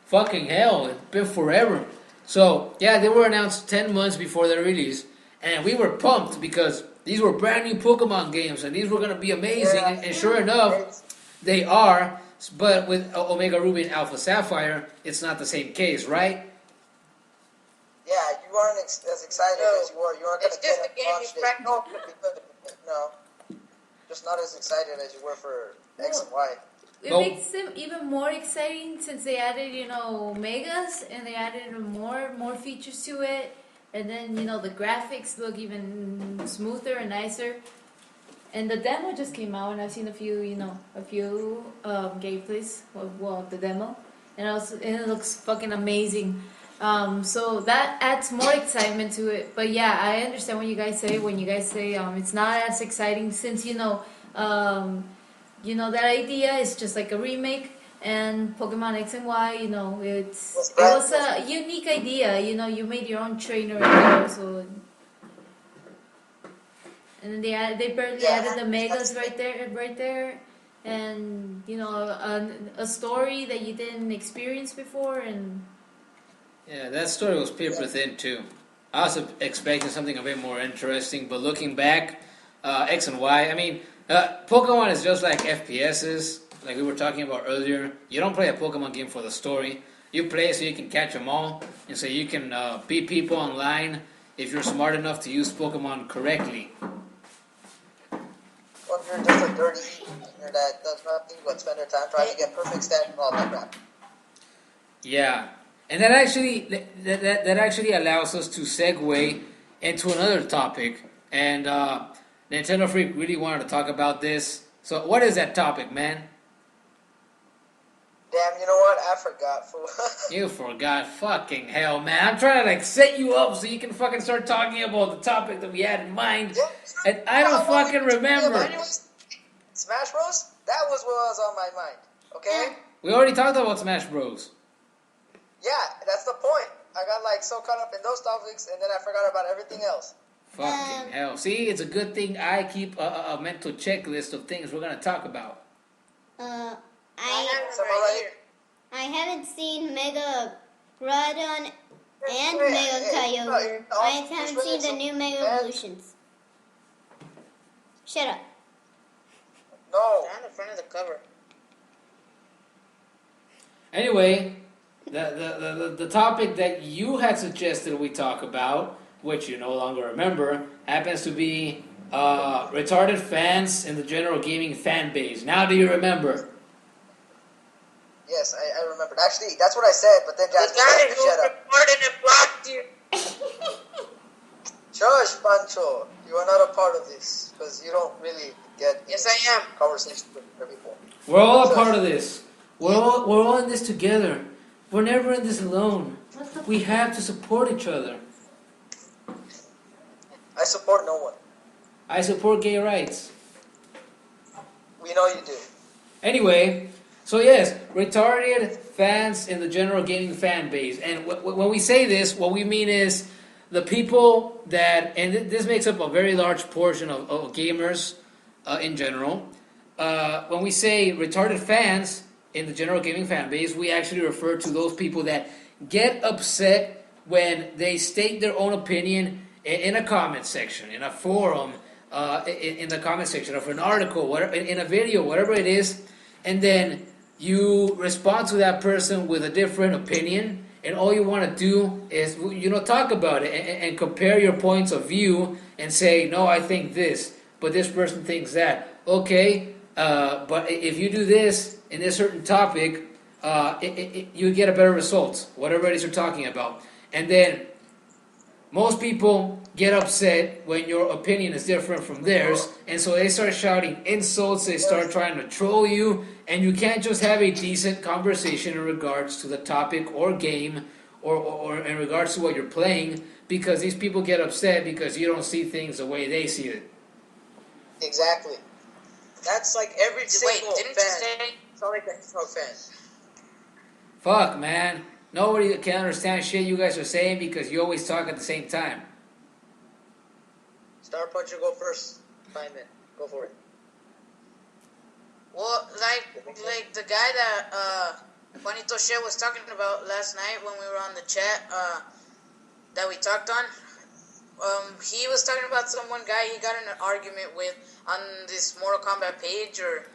S1: Fucking hell, it's been forever. So, yeah, they were announced 10 months before their release, and we were pumped because these were brand new Pokemon games, and these were going to be amazing, and sure enough, they are, but with Omega Ruby and Alpha Sapphire, it's not the same case, right?
S6: Yeah, you aren't as excited as you were. You aren't going
S3: It's
S6: to
S3: just
S6: get
S3: a game
S6: it
S3: you
S6: launched. No, just not as excited as you were for X and Y.
S2: It makes them even more exciting since they added, you know, megas and they added more features to it, and then, you know, the graphics look even smoother and nicer. And the demo just came out, and I've seen a few gameplays of the demo, and it looks fucking amazing. So that adds more excitement to it. But yeah, I understand what you guys say when you guys say it's not as exciting since that idea is just like a remake, and Pokemon X and Y, you know, it was a unique idea. You know, you made your own trainer in there, so. And then they barely added the megas right there, and you know, a story that you didn't experience before, and
S1: Yeah, that story was paper thin too. I was expecting something a bit more interesting, but looking back, X and Y, I mean, Pokemon is just like FPSs, like we were talking about earlier. You don't play a Pokemon game for the story. You play so you can catch them all, and so you can beat people online if you're smart enough to use Pokemon correctly.
S6: Or if you're just a dirty eater that does nothing but spend their time trying to get perfect stats and all that crap.
S1: Yeah, and that actually allows us to segue into another topic, and Nintendo Freak really wanted to talk about this. So what is that topic, man?
S6: Damn, you know what? I forgot, fool.
S1: You forgot. Fucking hell, man. I'm trying to like set you up so you can fucking start talking about the topic that we had in mind, and I don't fucking remember.
S6: Smash Bros? That was what was on my mind, okay?
S1: We already talked about Smash Bros.
S6: Yeah, that's the point. I got like so caught up in those topics, and then I forgot about everything else.
S1: Fucking hell. See, it's a good thing I keep a mental checklist of things we're going to talk about.
S4: I haven't seen Mega Groudon and Mega Kyogre. I haven't seen the new Mega Evolutions. Shut up.
S6: No.
S3: Stand in front of the cover.
S1: Anyway, the topic that you had suggested we talk about, which you no longer remember, happens to be retarded fans in the general gaming fan base. Now do you remember?
S6: Yes, I remembered. Actually, that's what I said, but then
S3: The
S6: Jasmine
S3: guy
S6: said,
S3: who
S6: shut up.
S3: recorded and blocked you.
S6: Shush, Pancho. You are not a part of this, because you don't really get
S3: Yes, I am.
S6: conversations with other people.
S1: We're all a part of this. We're all in this together. We're never in this alone. We have to support each other.
S6: I support no one.
S1: I support gay rights.
S6: We know you do.
S1: Anyway, so yes, retarded fans in the general gaming fan base. And when we say this, what we mean is the people that, and this makes up a very large portion of gamers in general. When we say retarded fans in the general gaming fan base, we actually refer to those people that get upset when they state their own opinion in a comment section, in a forum, in the comment section of an article, whatever, in a video, whatever it is, and then you respond to that person with a different opinion, and all you want to do is, talk about it and compare your points of view and say, no, I think this, but this person thinks that. Okay, but if you do this in this certain topic, you get a better result, whatever it is you're talking about. And then most people get upset when your opinion is different from theirs, and so they start shouting insults, they start trying to troll you, and you can't just have a decent conversation in regards to the topic or game or in regards to what you're playing, because these people get upset because you don't see things the way they see it.
S6: Exactly. That's like every single
S3: didn't
S6: fan.
S3: you say?
S6: It's not like a Hero fan.
S1: Fuck, man. Nobody can understand shit you guys are saying because you always talk at the same time.
S6: Star Puncher, go first. Fine, man. Go for it.
S3: Well, like the guy that Juanito Shea was talking about last night when we were on the chat that we talked on. He was talking about one guy he got in an argument with on this Mortal Kombat page, or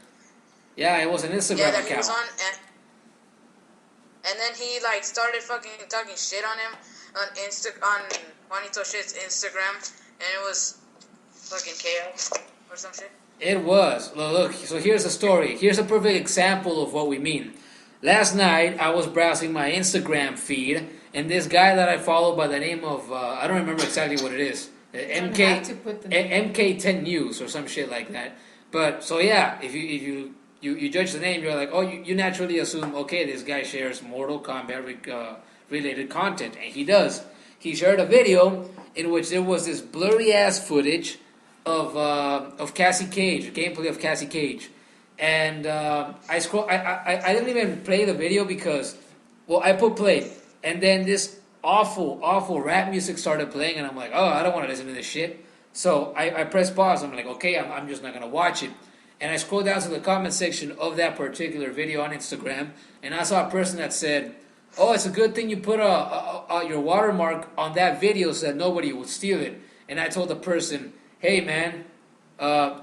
S1: Yeah, it was an Instagram
S3: that
S1: account.
S3: he was on, and then he started fucking talking shit on him on Juanito Shit's Instagram, and it was fucking chaos or some shit.
S1: It was. Look, so here's the story. Here's a perfect example of what we mean. Last night, I was browsing my Instagram feed, and this guy that I follow by the name of, I don't remember exactly what it is, MK10 News or some shit like that. But, so yeah, if you judge the name, you're like, oh, you naturally assume, okay, this guy shares Mortal Kombat related content, and he does. He shared a video in which there was this blurry ass footage of Cassie Cage, gameplay of Cassie Cage, and I didn't even play the video because, well, I put play, and then this awful rap music started playing, and I'm like, oh, I don't want to listen to this shit. So I pressed pause. I'm like, okay, I'm just not gonna watch it. And I scrolled down to the comment section of that particular video on Instagram, and I saw a person that said, oh, it's a good thing you put your watermark on that video so that nobody would steal it. And I told the person, hey man,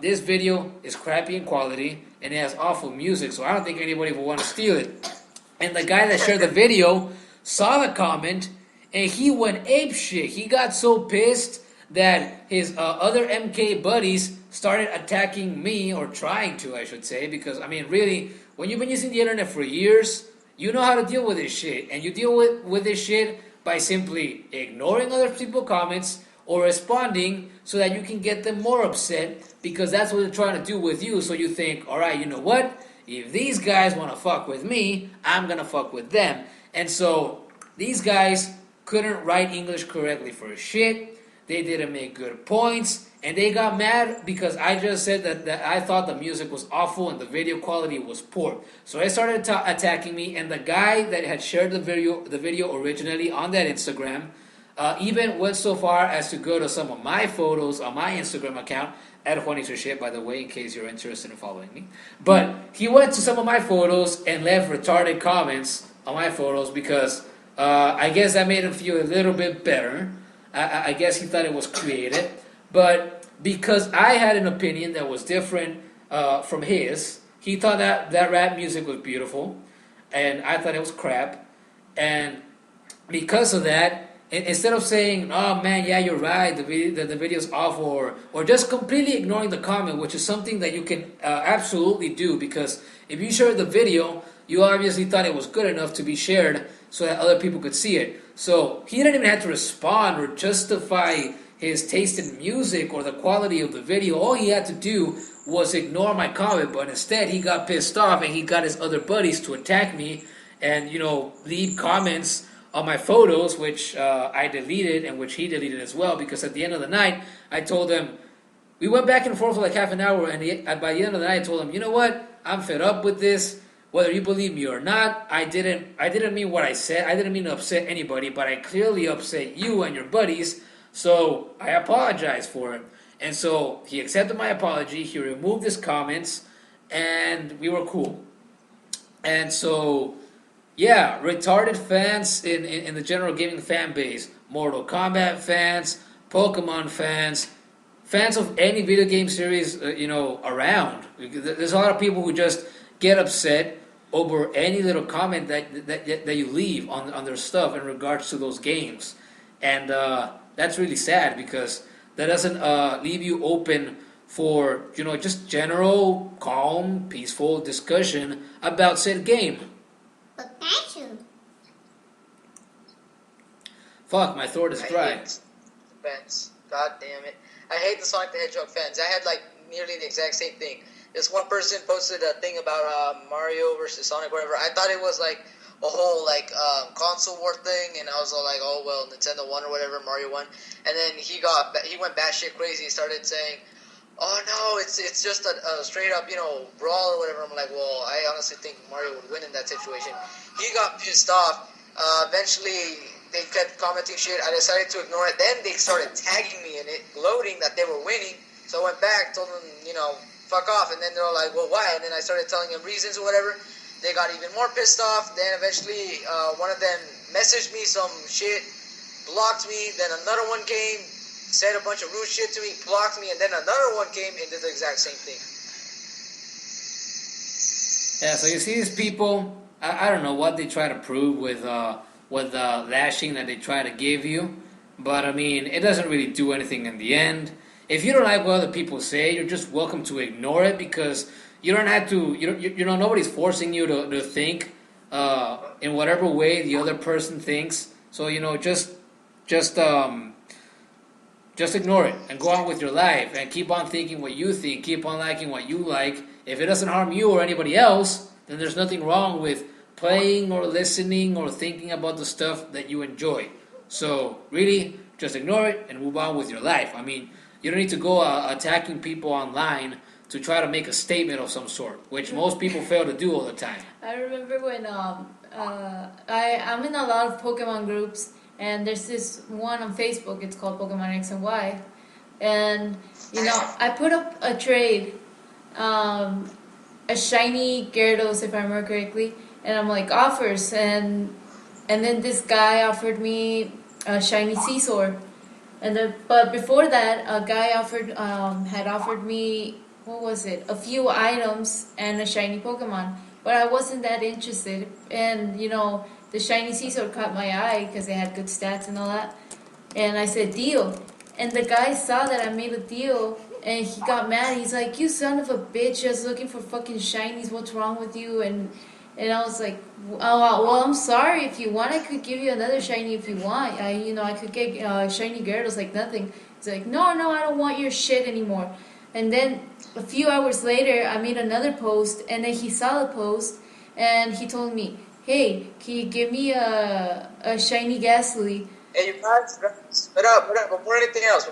S1: this video is crappy in quality and it has awful music, so I don't think anybody will want to steal it. And the guy that shared the video saw the comment and he went apeshit. He got so pissed that his other MK buddies started attacking me, or trying to, I should say, because, I mean, really, when you've been using the internet for years, you know how to deal with this shit. And you deal with this shit by simply ignoring other people's comments or responding so that you can get them more upset, because that's what they're trying to do with you. So you think, all right, you know what? If these guys want to fuck with me, I'm going to fuck with them. And so these guys couldn't write English correctly for shit. They didn't make good points. And they got mad because I just said that I thought the music was awful and the video quality was poor. So they started attacking me. And the guy that had shared the video originally on that Instagram even went so far as to go to some of my photos on my Instagram account, at Juanito Shit, by the way, in case you're interested in following me. But he went to some of my photos and left retarded comments on my photos because I guess that made him feel a little bit better. I guess he thought it was creative. But because I had an opinion that was different from his, he thought that rap music was beautiful, and I thought it was crap. And because of that, instead of saying, oh man, yeah, you're right, the video's awful, or just completely ignoring the comment, which is something that you can absolutely do, because if you shared the video, you obviously thought it was good enough to be shared so that other people could see it. So he didn't even have to respond or justify his taste in music or the quality of the video. All he had to do was ignore my comment, but instead he got pissed off and he got his other buddies to attack me and, leave comments on my photos, which I deleted and which he deleted as well, because at the end of the night, I told him, we went back and forth for like half an hour, and by the end of the night, I told him, you know what? I'm fed up with this. Whether you believe me or not, I didn't mean what I said. I didn't mean to upset anybody, but I clearly upset you and your buddies. So I apologize for it. And so he accepted my apology. He removed his comments, and we were cool. And so, yeah, retarded fans in the general gaming fan base, Mortal Kombat fans, Pokemon fans, fans of any video game series, around. There's a lot of people who just get upset over any little comment that you leave on their stuff in regards to those games. And that's really sad, because that doesn't leave you open for, just general, calm, peaceful discussion about said game.
S4: But passion.
S1: Fuck, my throat is dry.
S6: Fans. God damn it. I hate the Sonic the Hedgehog fans. I had like nearly the exact same thing. This one person posted a thing about Mario versus Sonic, whatever. I thought it was like a whole console war thing, and I was all like, oh well, Nintendo won or whatever, Mario won. And then he went batshit crazy. He started saying, oh no, it's just a straight up brawl or whatever. I'm like, well, I honestly think Mario would win in that situation. He got pissed off. Eventually, they kept commenting shit. I decided to ignore it. Then they started tagging me in it, gloating that they were winning. So I went back, told them, fuck off. And then they're all like, well, why? And then I started telling them reasons or whatever. They got even more pissed off. Then eventually, one of them messaged me some shit, blocked me. Then another one came, said a bunch of rude shit to me, blocked me. And then another one came and did the exact same thing.
S1: Yeah, so you see these people, I don't know what they try to prove with the lashing that they try to give you, but I mean, it doesn't really do anything in the end. If you don't like what other people say, you're just welcome to ignore it, because you don't have to, nobody's forcing you to think in whatever way the other person thinks. So, just ignore it and go on with your life and keep on thinking what you think, keep on liking what you like. If it doesn't harm you or anybody else, then there's nothing wrong with playing or listening or thinking about the stuff that you enjoy. So really, just ignore it and move on with your life. I mean, you don't need to go attacking people online to try to make a statement of some sort, which most people fail to do all the time.
S2: I remember when I'm in a lot of Pokemon groups, and there's this one on Facebook. It's called Pokemon X and Y, and I put up a trade, a shiny Gyarados, if I remember correctly. And I'm like, offers, and then this guy offered me a shiny Scizor, but before that, a guy had offered me, what was it, a few items and a shiny Pokemon, but I wasn't that interested, and the shiny Scizor caught my eye because it had good stats and all that, and I said deal, and the guy saw that I made a deal, and he got mad. He's like, you son of a bitch, just looking for fucking shinies, what's wrong with you? And I was like, oh, well, I'm sorry. If you want, I could give you another shiny if you want. I could get shiny Gyarados like nothing. He's like, no, I don't want your shit anymore. And then a few hours later, I made another post, and then he saw the post, and he told me, hey, can you give me a shiny Ghastly?
S6: Hey, you guys, but before anything else,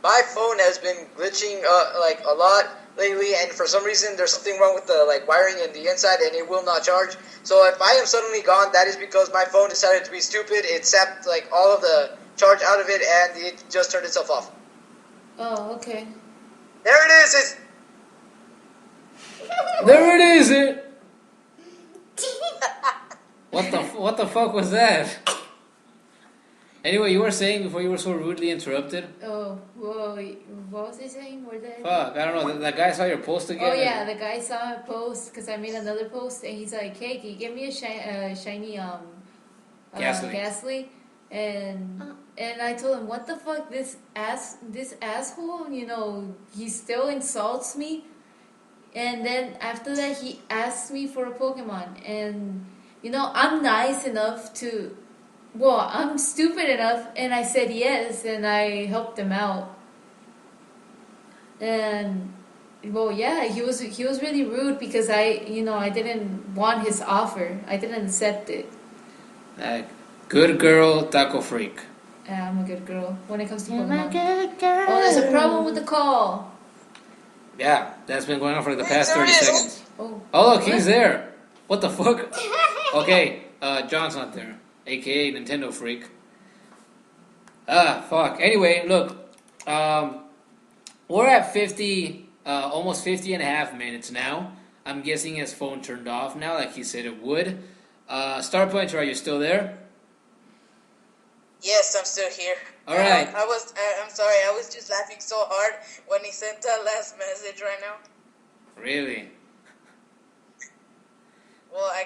S6: my phone has been glitching a lot lately, and for some reason there's something wrong with the wiring in the inside, and it will not charge. So if I am suddenly gone, that is because my phone decided to be stupid. It sapped all of the charge out of it, and it just turned itself off.
S2: Oh, okay.
S6: There it is.
S1: There it is. What the fuck was that? Anyway, you were saying before you were so rudely interrupted.
S2: Oh, whoa, what was he saying?
S1: Fuck, I don't know. That guy saw your post again.
S2: Oh yeah, the guy saw my post because I made another post, and he's like, "Hey, can you give me a shiny Ghastly?" And I told him, "What the fuck, this asshole? He still insults me." And then after that, he asked me for a Pokemon, and I'm nice enough to. Well, I'm stupid enough, and I said yes, and I helped him out. And well, yeah, he was really rude because I didn't want his offer. I didn't accept it.
S1: Good girl, taco freak.
S2: Yeah, I'm a good girl when it comes to
S1: I'm a
S2: Pokemon.
S1: good girl.
S2: Oh, there's a problem with the call.
S1: Yeah, that's been going on for the
S3: Wait,
S1: past
S3: there
S1: 30
S3: it is.
S1: seconds.
S2: Oh,
S1: Oh, look,
S2: what?
S1: he's there. What the fuck? Okay, John's not there, aka Nintendo freak. Fuck. Anyway, look, we're at 50, almost 50 and a half minutes now. I'm guessing his phone turned off now, like he said it would. Star Puncher, are you still there?
S3: Yes, I'm still here.
S1: All right.
S3: I'm sorry. I was just laughing so hard when he sent that last message right now.
S1: Really?
S3: Well, I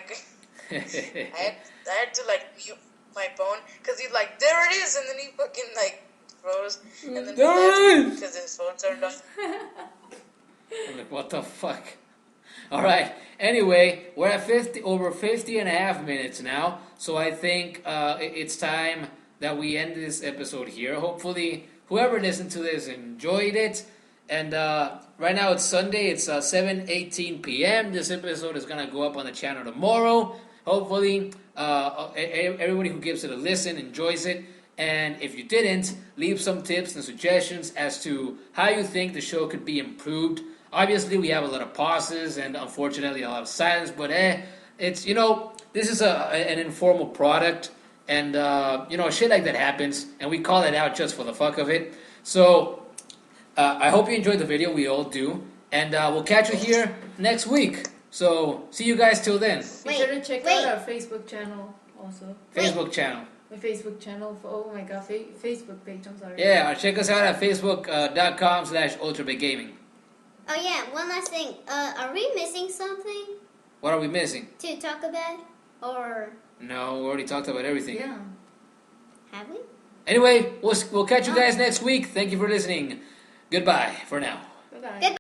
S3: had to like mute my phone because he's like, there it is, and then he fucking like froze, and then he left because his phone turned off.
S1: I'm like, what the fuck? All right. Anyway, we're at over 50 and a half minutes now. So I think it's time that we end this episode here. Hopefully, whoever listened to this enjoyed it. And right now it's Sunday. It's 7:18 p.m. This episode is going to go up on the channel tomorrow. Hopefully, everybody who gives it a listen enjoys it. And if you didn't, leave some tips and suggestions as to how you think the show could be improved. Obviously, we have a lot of pauses and unfortunately a lot of silence, but it's, this is an informal product, and, shit like that happens, and we call it out just for the fuck of it. So, I hope you enjoyed the video, we all do, and we'll catch you here next week. So, see you guys till then.
S2: Be sure to check out our Facebook channel also.
S1: Facebook channel.
S2: My Facebook channel for, oh my god, Facebook page, I'm sorry.
S1: Yeah, check us out at facebook.com/ultrabiggaming.
S4: Oh yeah, one last thing. Are we missing something
S1: What are we missing?
S4: to talk about? Or
S1: No, we already talked about everything.
S2: Yeah.
S4: have we?
S1: Anyway, we'll catch you guys next week. Thank you for listening. Goodbye for now.
S2: Bye-bye.
S4: Good.